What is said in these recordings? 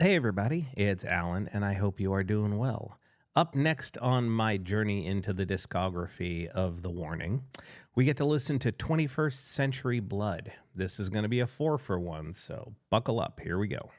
Hey, everybody, it's Alan, and I hope you are doing well. Up next on my journey into the discography of The Warning, we get to listen to 21st Century Blood. This is going to be a 4-for-1, so buckle up. Here we go.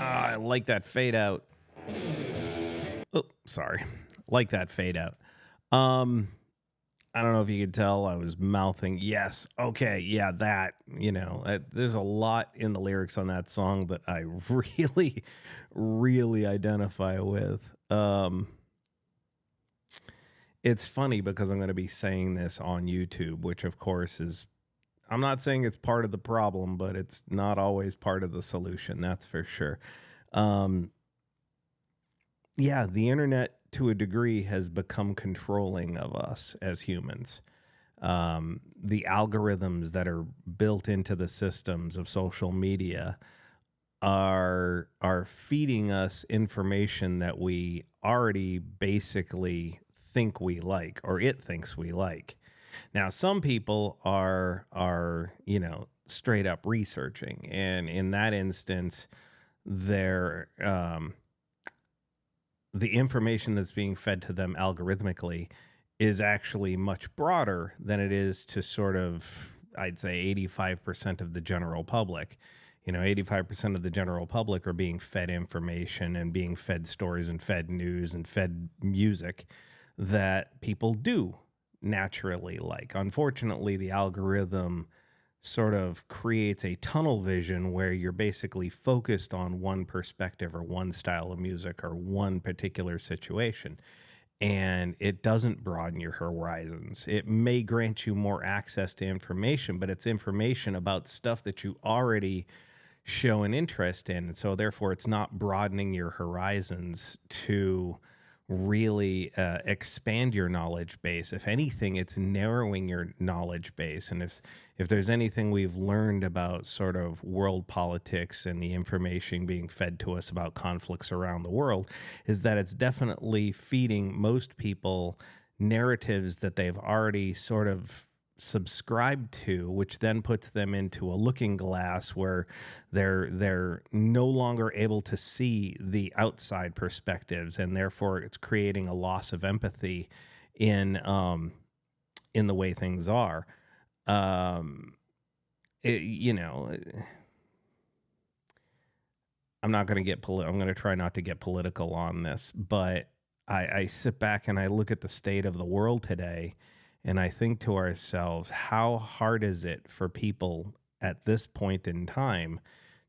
I like that fade out. Oh, sorry. Like that fade out. I don't know if you could tell I was mouthing, yes, okay, yeah, that, there's a lot in the lyrics on that song that I really, really identify with. It's funny because I'm going to be saying this on YouTube, which of course is, I'm not saying it's part of the problem, but it's not always part of the solution. That's for sure. Um, yeah, the internet to a degree has become controlling of us as humans. The algorithms that are built into the systems of social media are feeding us information that we already basically think we like or it thinks we like. Now, some people are, straight up researching, and in that instance, they're the information that's being fed to them algorithmically is actually much broader than it is to sort of, I'd say, 85% of the general public. 85% of the general public are being fed information and being fed stories and fed news and fed music that people do naturally like. Unfortunately, the algorithm sort of creates a tunnel vision where you're basically focused on one perspective or one style of music or one particular situation. And it doesn't broaden your horizons. It may grant you more access to information, but it's information about stuff that you already show an interest in. And so therefore it's not broadening your horizons to really expand your knowledge base. If anything, it's narrowing your knowledge base. And if there's anything we've learned about sort of world politics and the information being fed to us about conflicts around the world, is that it's definitely feeding most people narratives that they've already sort of subscribed to, which then puts them into a looking glass where they're no longer able to see the outside perspectives, and therefore it's creating a loss of empathy in the way things are. um it, you know I'm not going to get I'm going to try not to get political on this, but I sit back and I look at the state of the world today, and I think to ourselves, how hard is it for people at this point in time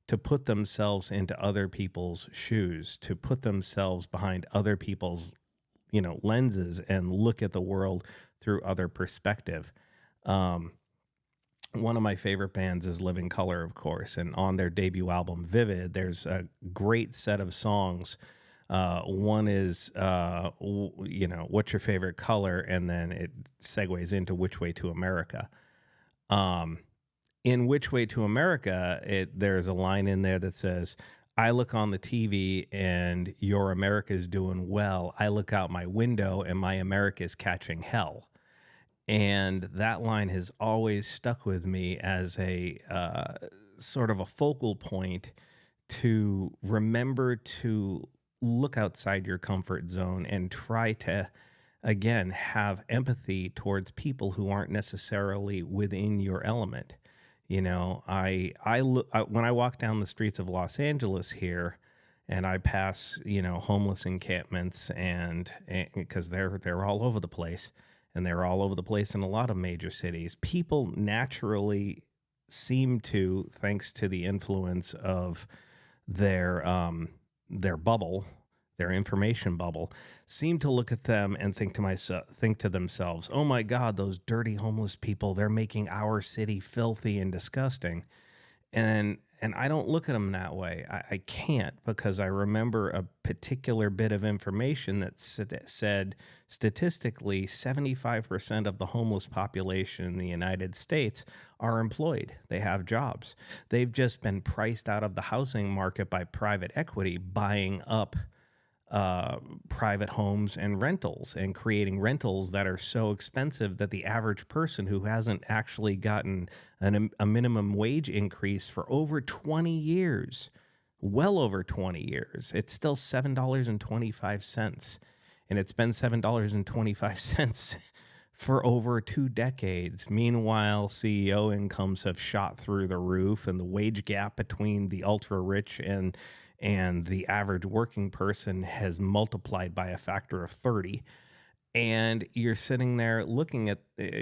to put themselves into other people's shoes, to put themselves behind other people's, lenses and look at the world through other perspective. Um, One of my favorite bands is Living Color, of course, and on their debut album, Vivid, there's a great set of songs. One is, what's your favorite color? And then it segues into Which Way to America. Um, in Which Way to America, there's a line in there that says, I look on the TV and your America's doing well. I look out my window and my America's catching hell. And that line has always stuck with me as a sort of a focal point to remember to look outside your comfort zone and try to, again, have empathy towards people who aren't necessarily within your element. When I walk down the streets of Los Angeles here, and I pass, homeless encampments, and because they're all over the place, and they're all over the place in a lot of major cities, people naturally seem to, thanks to the influence of their bubble, their information bubble, seem to look at them and think to themselves, "Oh my God, those dirty homeless people! They're making our city filthy and disgusting." And I don't look at them that way. I can't, because I remember a particular bit of information that said statistically 75% of the homeless population in the United States are employed. They have jobs. They've just been priced out of the housing market by private equity buying up private homes and rentals, and creating rentals that are so expensive that the average person who hasn't actually gotten a minimum wage increase for over 20 years, well over 20 years, it's still $7.25. And it's been $7.25 for over 2 decades. Meanwhile, CEO incomes have shot through the roof, and the wage gap between the ultra rich and the average working person has multiplied by a factor of 30. And you're sitting there looking at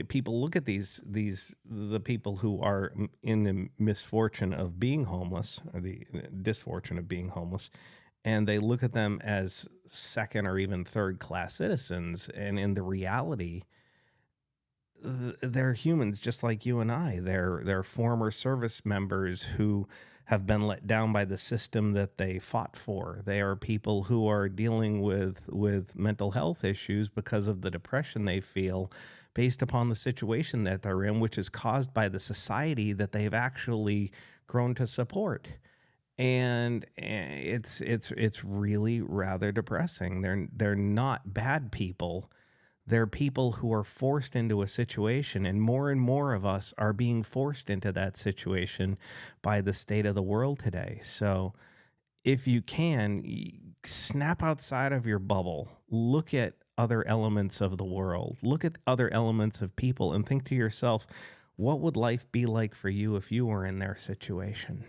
people look at the people who are in the misfortune of being homeless, or the disfortune of being homeless, and they look at them as second or even third class citizens. And in the reality, they're humans just like you and I. They're former service members who have been let down by the system that they fought for. They are people who are dealing with mental health issues because of the depression they feel based upon the situation that they're in, which is caused by the society that they've actually grown to support. And it's really rather depressing. They're not bad people. There are people who are forced into a situation, and more of us are being forced into that situation by the state of the world today. So, if you can, snap outside of your bubble, look at other elements of the world, look at other elements of people, and think to yourself, what would life be like for you if you were in their situation?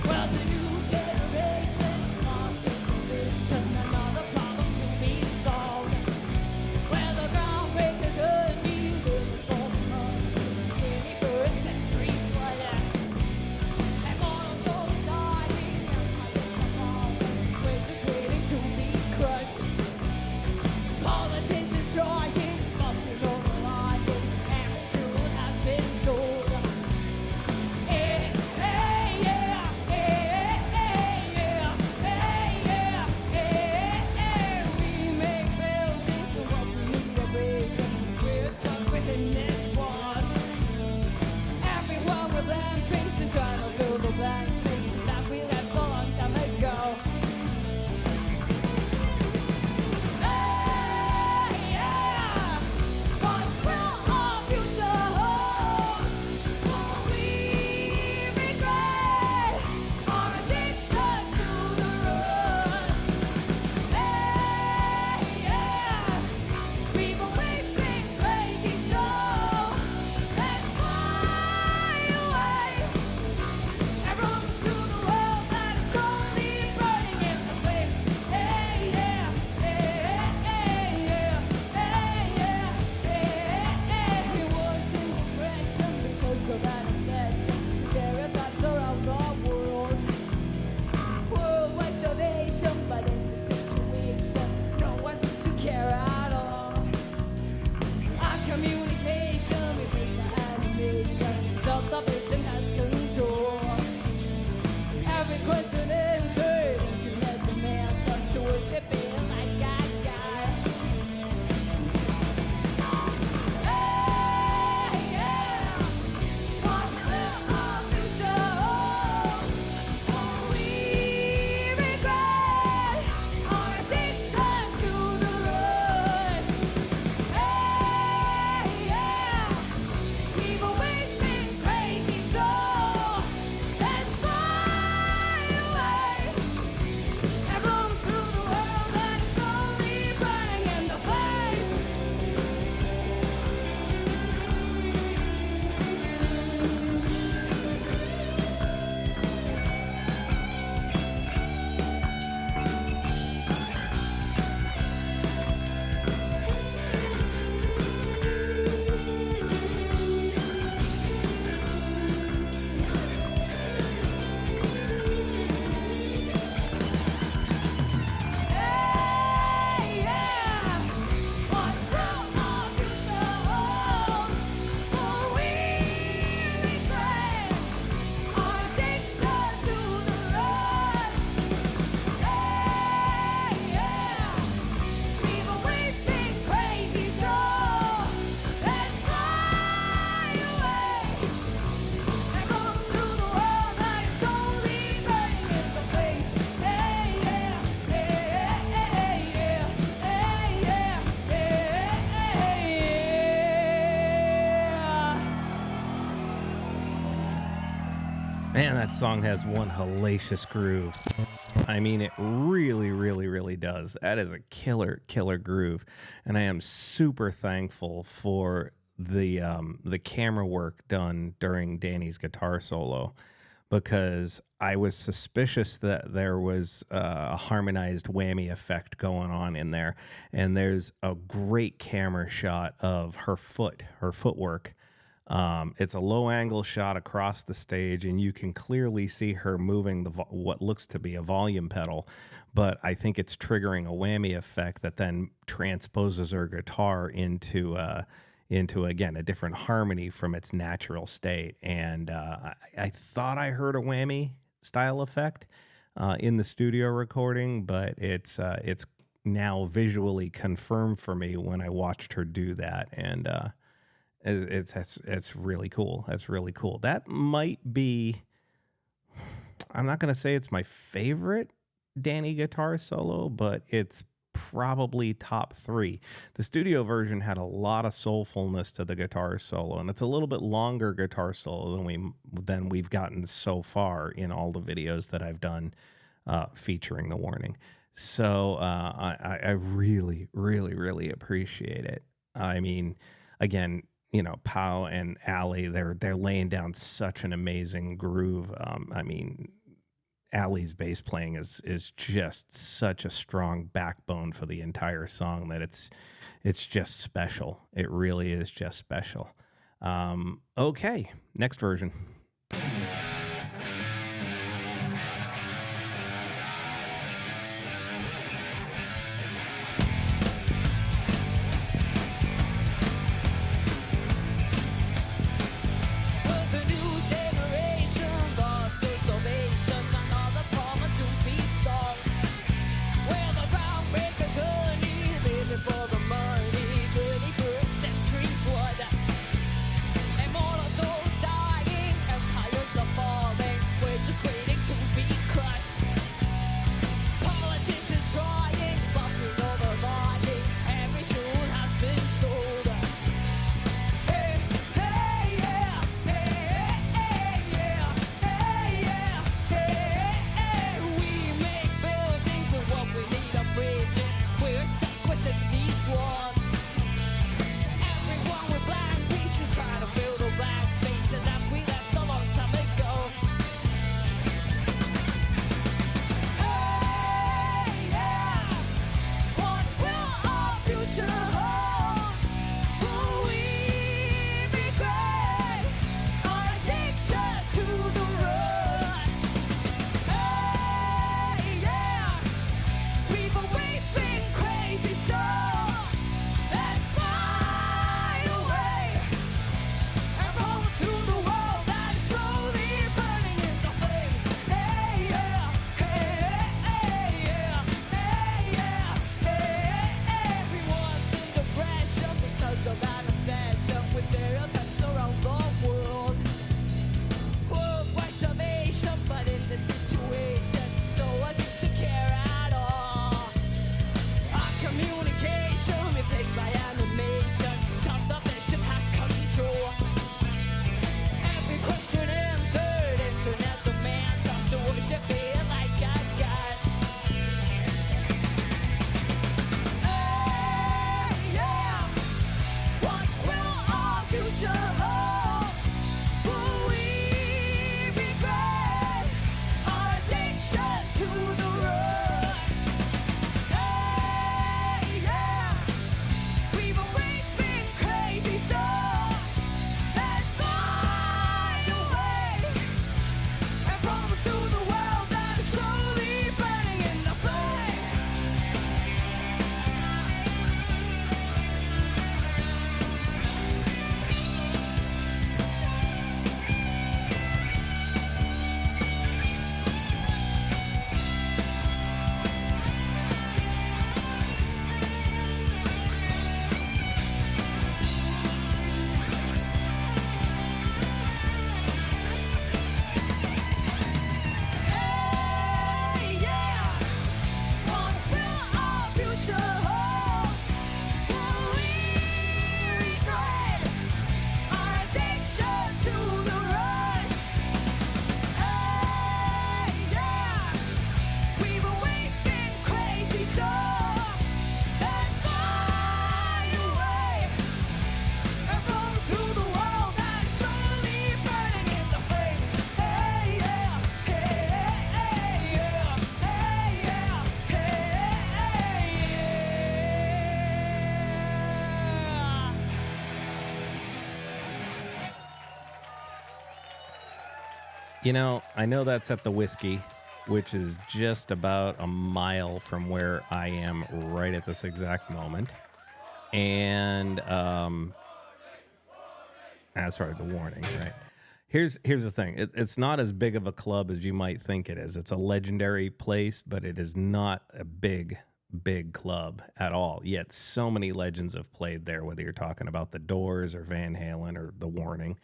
Well, the new generation marches conviction, another problem to be solved. Where the groundbreakers heard new for the month, 21st century blood. And mortal souls dying, we're just waiting to be crushed. Politicians trying, nothing over lying, and the truth has been told. Hey, hey, yeah, hey, hey, yeah, hey, yeah, hey, hey. We make buildings for what we need to break. We're stuck within this walls. Everyone with blank faces trying to fill the blank spaces that we left a long time ago. Hey, yeah, what will our future hold? Will we regret our addiction to the road? Hey, yeah, we've always been crazy, so let's fly away and run through the world that is slowly burning in the flames. Hey, yeah, hey, hey, yeah, hey, yeah, hey, hey. It was in depression because of an obsession. Stereotypes around the world. Worldwide salvation, but in this situation, no one seems to care at all. Our communication replaced by animation. Self-salvation has control. Every question answered, internet demands us to worship it like God. Hey, yeah, what will our future hold? Will we regret our addiction to the road? Hey, yeah, we've always been crazy, so let's fly away and roam through the world that is slowly burning in the flames. Hey, yeah, what will our future hold? Will we regret our addiction to the road? Hey, yeah, we've always been crazy, so let's fly away and go through the world that is slowly burning in the flames. Hey, yeah, hey, hey, yeah, hey, yeah, hey, yeah. Man, that song has one hellacious groove. I mean, it really, really, really does. That is a killer groove, and I am super thankful for the camera work done during Danny's guitar solo, because I was suspicious that there was a harmonized whammy effect going on in there, and there's a great camera shot of her footwork. It's a low angle shot across the stage, and you can clearly see her moving what looks to be a volume pedal, but I think it's triggering a whammy effect that then transposes her guitar into again a different harmony from its natural state. And I thought I heard a whammy style effect in the studio recording, but it's now visually confirmed for me when I watched her do that, and it's really cool. That's really cool. That might be. I'm not gonna say it's my favorite Danny guitar solo, but it's probably top three. The studio version had a lot of soulfulness to the guitar solo, and it's a little bit longer guitar solo than we've gotten so far in all the videos that I've done featuring the warning. So I really, really, really appreciate it. I mean, again, Pow and Allie, they're laying down such an amazing groove. I mean, Allie's bass playing is just such a strong backbone for the entire song that it's just special. It really is just special. Okay, next version. For the money, 21st century blood. Immortal souls dying, empires are falling. We're just waiting to be crushed. Politicians trying, but we know they're lying. Every tune has been sold. Hey, hey, yeah. Hey, hey, yeah. Hey, yeah. Hey, hey. We make buildings for what we need are bridges. We're stuck with these walls. Everyone with black faces trying to build a black spaces that we left a long time ago. Hey, yeah. What will our future hold? Will we regret our addiction to the rush? Hey, yeah. We've always been crazy, so let's fly away and roll through the world that's slowly burning in the flames. Hey, yeah. Hey, hey, yeah. Hey, yeah. Hey, everyone's in depression because of an obsession with stereotypes around the world. Worldwide salvation, but in this situation, no one seems to care at all. Our communication replaced by animation. Top the vision has control. Every question answered, internet demand starts to worship it like a god. Hey, yeah. What will our future hold? Will we regret our addiction to the rush? Hey, yeah. We've always been crazy, so let's fly away and roam through the world that is slowly burning in the flame. Hey, yeah. What will our future hold? Will we regret our addiction to the rush? Hey, yeah. We've always been crazy, so let's fly away and roam through the world that is slowly burning in the flames. Hey, yeah. Hey, hey, yeah. Hey, yeah. Hey, yeah. I know that's at the Whiskey, which is just about a mile from where I am right at this exact moment. And sorry, the warning, right? Here's the thing. It's not as big of a club as you might think it is. It's a legendary place, but it is not a big big club at all. Yet so many legends have played there, whether you're talking about the Doors or Van Halen or the Warning.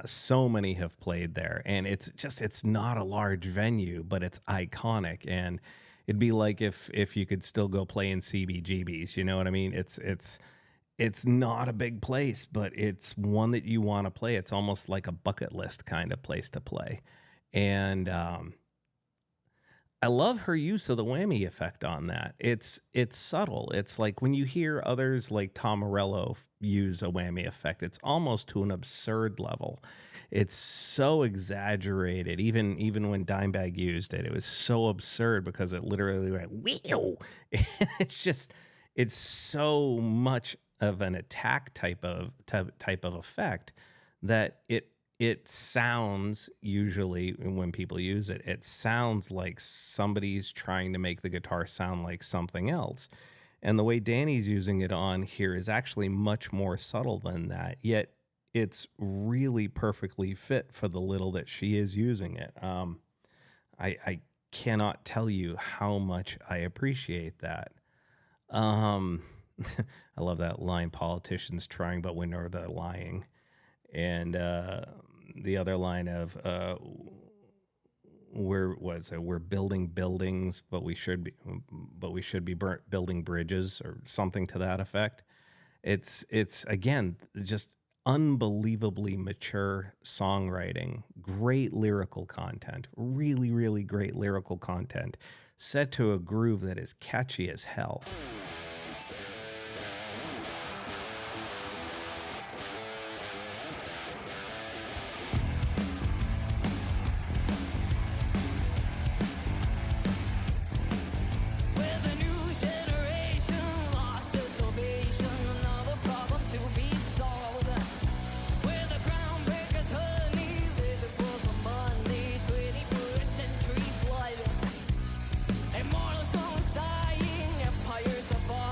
So many have played there, and it's not a large venue, but it's iconic. And it'd be like if you could still go play in CBGBs, you know what I mean? It's not a big place, but it's one that you want to play. It's almost like a bucket list kind of place to play. And I love her use of the whammy effect on that. It's subtle. It's like when you hear others like Tom Morello use a whammy effect, it's almost to an absurd level. It's so exaggerated. Even when Dimebag used it, it was so absurd because it literally went whew. It's so much of an attack type of effect that it sounds, usually when people use it, it sounds like somebody's trying to make the guitar sound like something else. And the way Danny's using it on here is actually much more subtle than that, yet it's really perfectly fit for the little that she is using it. I cannot tell you how much I appreciate that. Um, I love that line, politicians trying, but we know they're lying. And the other line of we're building buildings, but we should be building bridges or something to that effect. It's again just unbelievably mature songwriting, great lyrical content, really great lyrical content, set to a groove that is catchy as hell. With a new generation lost their salvation, another problem to be solved. With the groundbreakers honey, lyrical for money, 21st century blood. Immortal songs dying, empires are falling.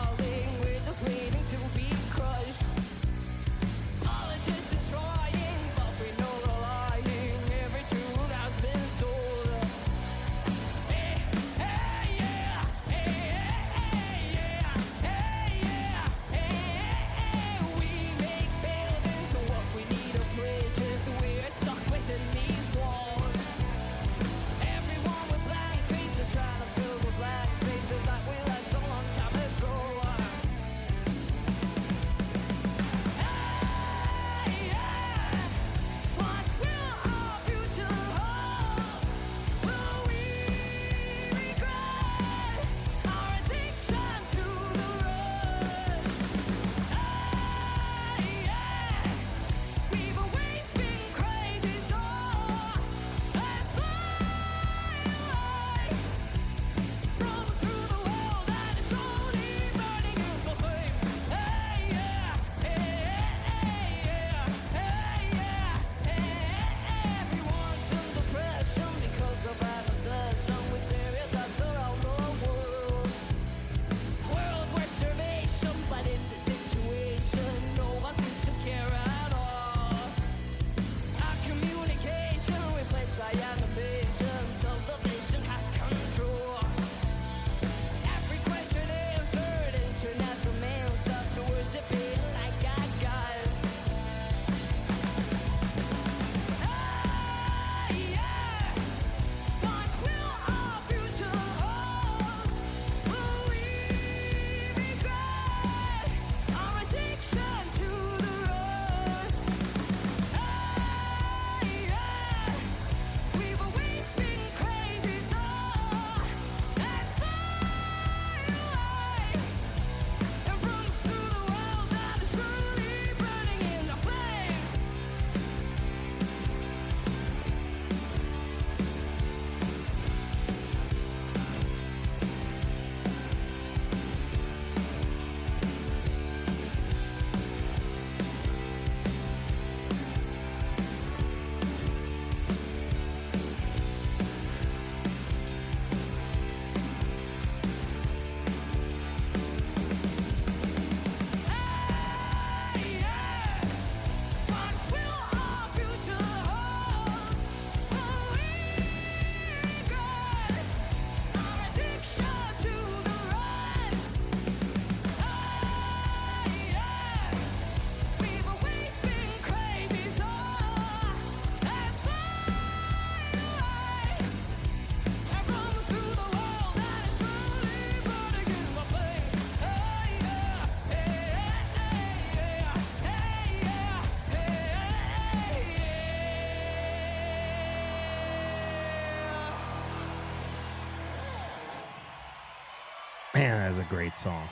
Man, that's a great song.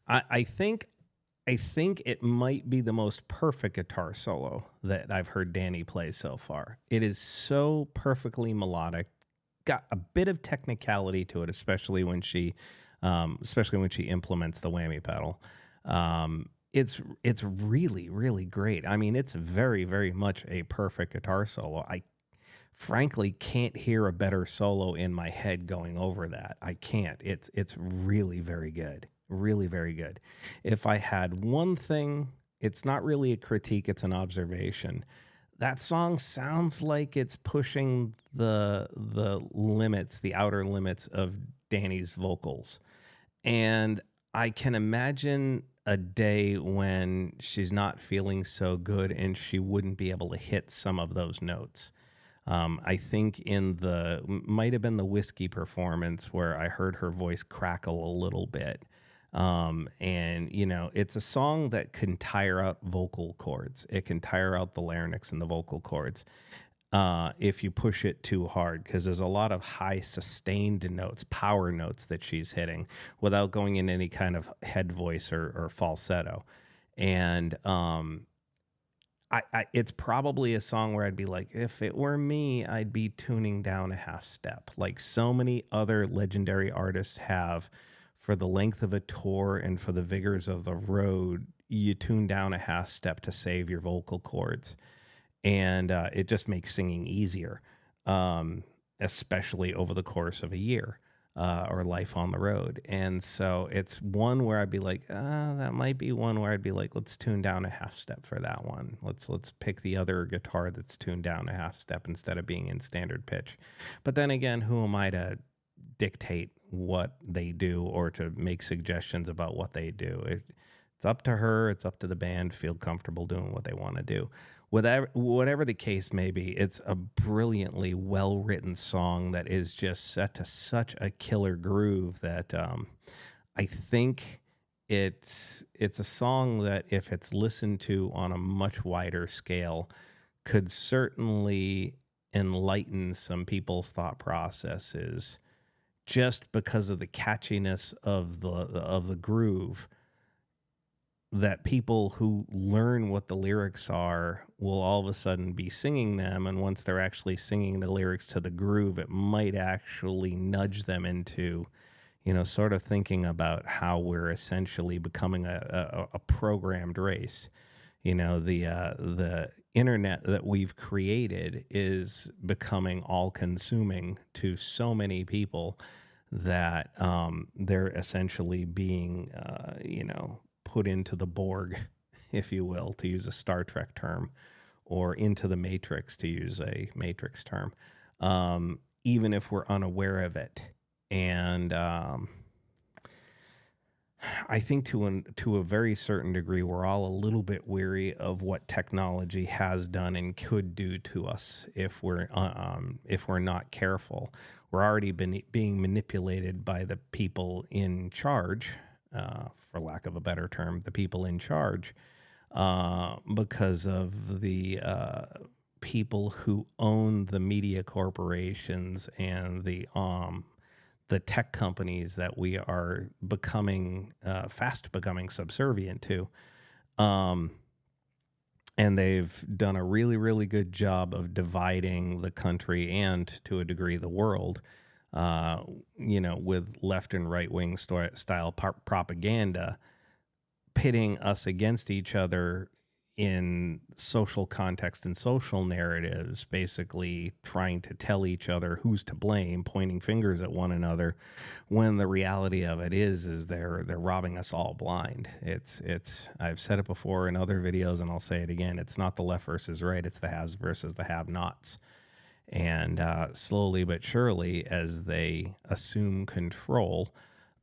I think it might be the most perfect guitar solo that I've heard Danny play so far. It is so perfectly melodic, got a bit of technicality to it, especially when she implements the whammy pedal. It's really really great. I mean, it's very very much a perfect guitar solo. I frankly can't hear a better solo in my head going over that. I can't. It's really very good. Really very good. If I had one thing, it's not really a critique, it's an observation. That song sounds like it's pushing the limits, the outer limits of Danny's vocals. And I can imagine a day when she's not feeling so good and she wouldn't be able to hit some of those notes. I think might have been the Whiskey performance where I heard her voice crackle a little bit. And it's a song that can tire out vocal cords. It can tire out the larynx and the vocal cords if you push it too hard, because there's a lot of high sustained notes, power notes that she's hitting without going in any kind of head voice or falsetto. And it's probably a song where I'd be like, if it were me, I'd be tuning down a half step, like so many other legendary artists have. For the length of a tour and for the vigors of the road, you tune down a half step to save your vocal cords. And it just makes singing easier, especially over the course of a year or life on the road. And so it's one where I'd be like, that might be one where I'd be like, let's tune down a half step for that one. Let's pick the other guitar that's tuned down a half step instead of being in standard pitch. But then again, who am I to dictate what they do or to make suggestions about what they do? It's up to her. It's up to the band. Feel comfortable doing what they want to do. Whatever the case may be, it's a brilliantly well-written song that is just set to such a killer groove that I think it's a song that, if it's listened to on a much wider scale, could certainly enlighten some people's thought processes, just because of the catchiness of the groove, that people who learn what the lyrics are will all of a sudden be singing them. And once they're actually singing the lyrics to the groove, it might actually nudge them into, sort of thinking about how we're essentially becoming a programmed race. The internet that we've created is becoming all consuming to so many people that they're essentially being, put into the Borg, if you will, to use a Star Trek term, or into the Matrix, to use a Matrix term, even if we're unaware of it. And I think to a very certain degree, we're all a little bit weary of what technology has done and could do to us if we're not careful. We're already being manipulated by the people in charge, for lack of a better term, the people in charge, because of the people who own the media corporations and the tech companies that we are fast becoming subservient to. And they've done a really, really good job of dividing the country and, to a degree, the world, with left and right wing style propaganda, pitting us against each other in social context and social narratives, basically trying to tell each other who's to blame, pointing fingers at one another, when the reality of it is they're robbing us all blind. It's I've said it before in other videos, and I'll say it again. It's not the left versus right. It's the haves versus the have-nots. And slowly but surely, as they assume control,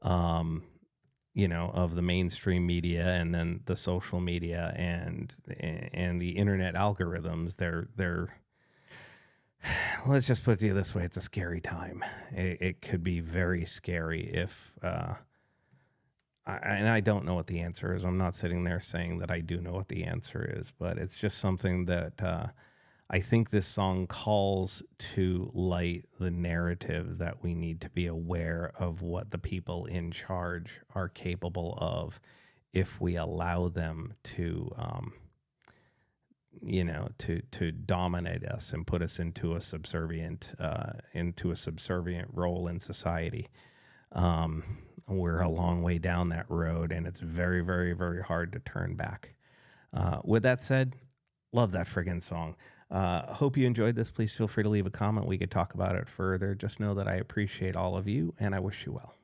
of the mainstream media and then the social media and the internet algorithms, they're let's just put it this way, it's a scary time. It could be very scary if and I don't know what the answer is. I'm not sitting there saying that I do know what the answer is, but it's just something that I think this song calls to light the narrative that we need to be aware of what the people in charge are capable of if we allow them to, to dominate us and put us into a subservient role in society. We're a long way down that road, and it's very, very, very hard to turn back. With that said, love that friggin' song. Hope you enjoyed this. Please feel free to leave a comment. We could talk about it further. Just know that I appreciate all of you, and I wish you well.